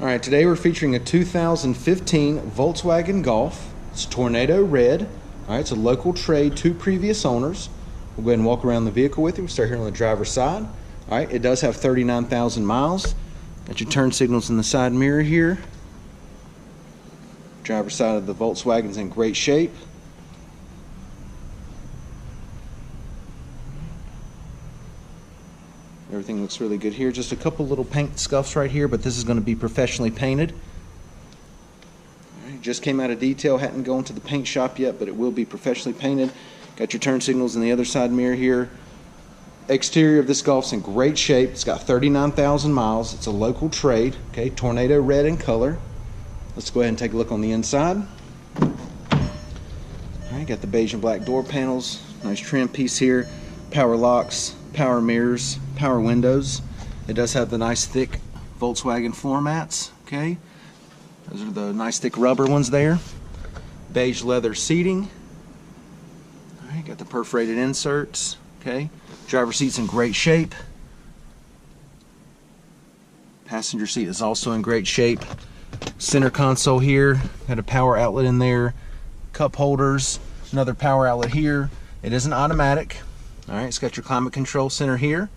Alright, today we're featuring a 2015 Volkswagen Golf. It's Tornado Red. Alright, it's a local trade, 2 previous owners. We'll go ahead and walk around the vehicle with you. We'll start here on the driver's side. Alright, it does have 39,000 miles. Got your turn signals in the side mirror here. Driver's side of the Volkswagen's in great shape. Everything looks really good here. Just a couple little paint scuffs right here, but this is going to be professionally painted. All right, just came out of detail, hadn't gone to the paint shop yet, but it will be professionally painted. Got your turn signals in the other side mirror here. Exterior of this Golf's in great shape. It's got 39,000 miles. It's a local trade. Okay, Tornado Red in color. Let's go ahead and take a look on the inside. All right, got the beige and black door panels. Nice trim piece here. Power locks, power mirrors, power windows. It does have the nice thick Volkswagen floor mats. Okay, those are the nice thick rubber ones there. Beige leather seating. All right, got the perforated inserts. Okay, driver seat's in great shape. Passenger seat is also in great shape. Center console here, got a power outlet in there, cup holders, another power outlet here. It is an automatic. All right, it's got your climate control center here,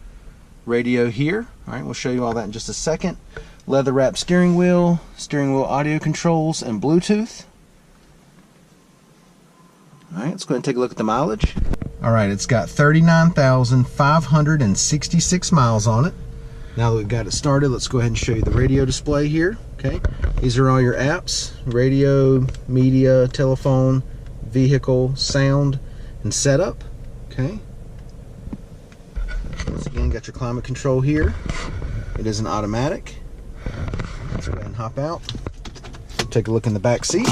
radio here. All right, we'll show you all that in just a second. Leather wrapped steering wheel audio controls, and Bluetooth. All right, let's go ahead and take a look at the mileage. All right, it's got 39,566 miles on it. Now that we've got it started, let's go ahead and show you the radio display here. Okay, these are all your apps: radio, media, telephone, vehicle, sound, and setup. Okay. Once again, got your climate control here. It is an automatic. Let's go ahead and hop out. Take a look in the back seat.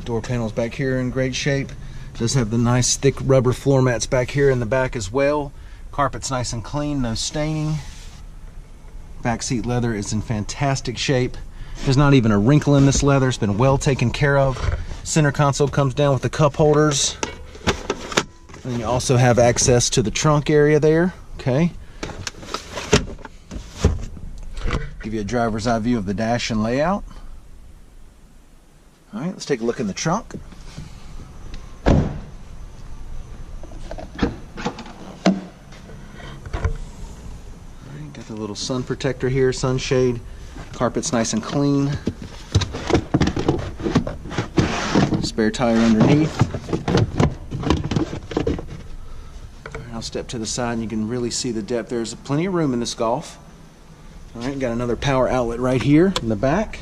Door panels back here in great shape. Does have the nice thick rubber floor mats back here in the back as well. Carpet's nice and clean, no staining. Back seat leather is in fantastic shape. There's not even a wrinkle in this leather. It's been well taken care of. Center console comes down with the cup holders. And you also have access to the trunk area there. Okay. Give you a driver's eye view of the dash and layout. All right, let's take a look in the trunk. All right, got the little sun protector here, sunshade. Carpet's nice and clean. Spare tire underneath. All right, I'll step to the side and you can really see the depth. There's plenty of room in this Golf. All right, got another power outlet right here in the back.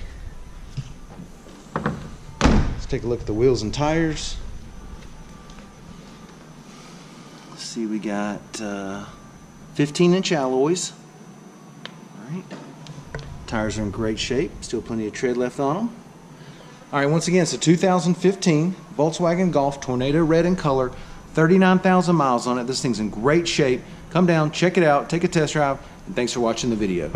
Take a look at the wheels and tires. Let's see, we got 15-inch alloys. All right, tires are in great shape. Still plenty of tread left on them. All right, once again, it's a 2015 Volkswagen Golf Tornado Red in color, 39,000 miles on it. This thing's in great shape. Come down, check it out, take a test drive, and thanks for watching the video.